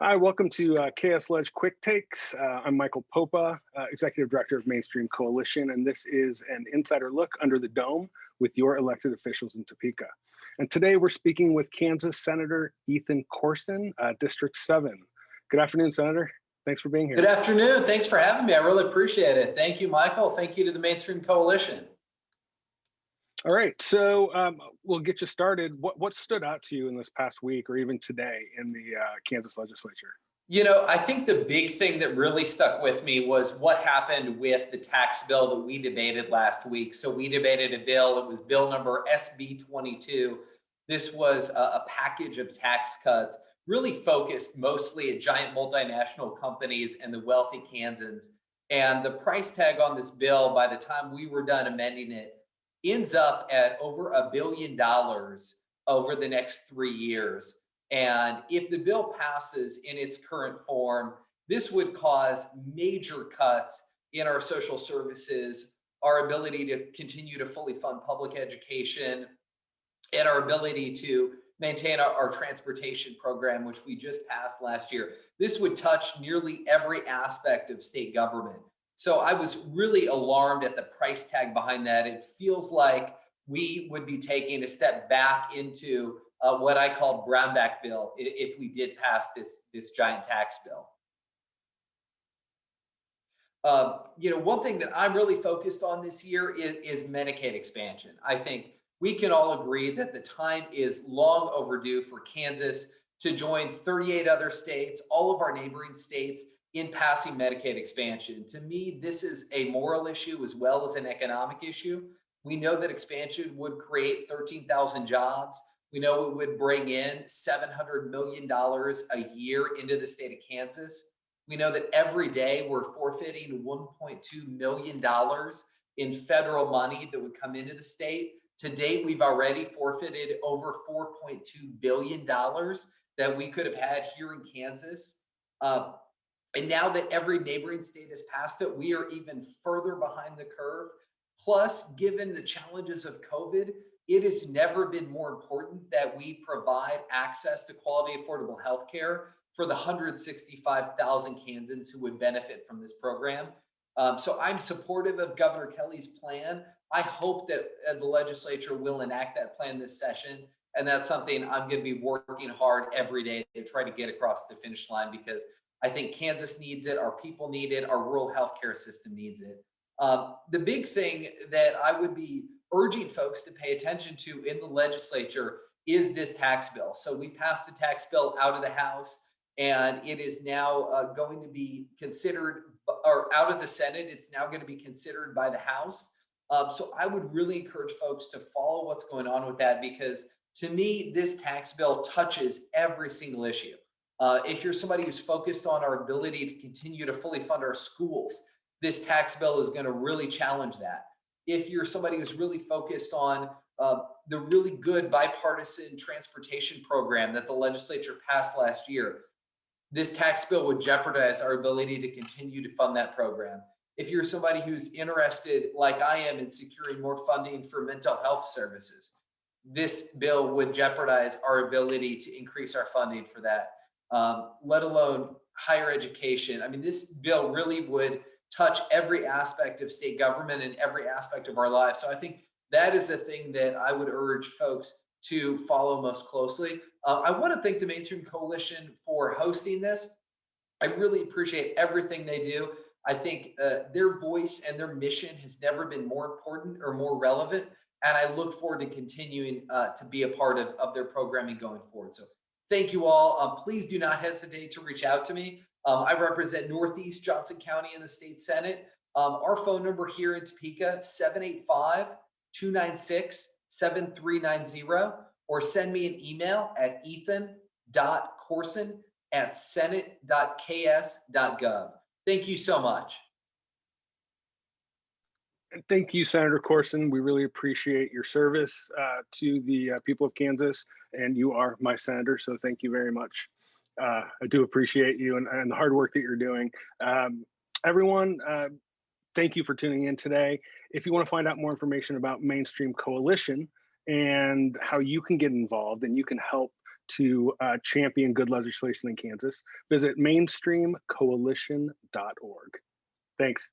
Hi, welcome to KS Ledge Quick Takes. I'm Michael Popa, Executive Director of Mainstream Coalition, and this is an insider look under the dome with your elected officials in Topeka. And today we're speaking with Kansas Senator Ethan Corson, District 7. Good afternoon, Senator. Thanks for being Good here. afternoon. Thanks for having me. I really appreciate it. Thank you, Michael. Thank you to the Mainstream Coalition. All right, so we'll get you started. What stood out to you in this past week or even today in the Kansas legislature? I think the big thing that really stuck with me was what happened with the tax bill that we debated last week. So we debated a bill, it was bill number SB 22. This was a package of tax cuts, really focused mostly at giant multinational companies and the wealthy Kansans. And the price tag on this bill, by the time we were done amending it, ends up at over $1 billion over the next 3 years. And if the bill passes in its current form, this would cause major cuts in our social services, our ability to continue to fully fund public education, and our ability to maintain our transportation program, which we just passed last year. This would touch nearly every aspect of state government. So I was really alarmed at the price tag behind that. It feels like we would be taking a step back into what I called Brownback bill if we did pass this giant tax bill. One thing that I'm really focused on this year is Medicaid expansion. I think we can all agree that the time is long overdue for Kansas to join 38 other states, all of our neighboring states, in passing Medicaid expansion. To me, this is a moral issue as well as an economic issue. We know that expansion would create 13,000 jobs. We know it would bring in $700 million a year into the state of Kansas. We know that every day we're forfeiting $1.2 million in federal money that would come into the state. To date, we've already forfeited over $4.2 billion that we could have had here in Kansas. And now that every neighboring state has passed it, we are even further behind the curve. Plus, given the challenges of COVID, it has never been more important that we provide access to quality, affordable health care for the 165,000 Kansans who would benefit from this program. So I'm supportive of Governor Kelly's plan. I hope that the legislature will enact that plan this session. And that's something I'm going to be working hard every day to try to get across the finish line, because I think Kansas needs it, our people need it, our rural healthcare system needs it. The big thing that I would be urging folks to pay attention to in the legislature is this tax bill. So we passed the tax bill out of the House, and it is now going to be considered, or out of the Senate, it's now going to be considered by the House. So I would really encourage folks to follow what's going on with that, because to me, this tax bill touches every single issue. If you're somebody who's focused on our ability to continue to fully fund our schools, this tax bill is going to really challenge that. If you're somebody who's really focused on the really good bipartisan transportation program that the legislature passed last year, this tax bill would jeopardize our ability to continue to fund that program. If you're somebody who's interested, like I am, in securing more funding for mental health services, this bill would jeopardize our ability to increase our funding for that. Let alone higher education. I mean, this bill really would touch every aspect of state government and every aspect of our lives. So I think that is a thing that I would urge folks to follow most closely. I want to thank the Mainstream Coalition for hosting this. I really appreciate everything they do. I think their voice and their mission has never been more important or more relevant. And I look forward to continuing to be a part of their programming going forward. So thank you all. Please do not hesitate to reach out to me. I represent Northeast Johnson County in the state Senate. Our phone number here in Topeka, 785-296-7390, or send me an email at ethan.corson@senate.ks.gov. Thank you so much. Thank you, Senator Corson. We really appreciate your service to the people of Kansas, and you are my senator, so thank you very much. I do appreciate you and the hard work that you're doing. Everyone, thank you for tuning in today. If you want to find out more information about Mainstream Coalition and how you can get involved and you can help to champion good legislation in Kansas, visit mainstreamcoalition.org. Thanks.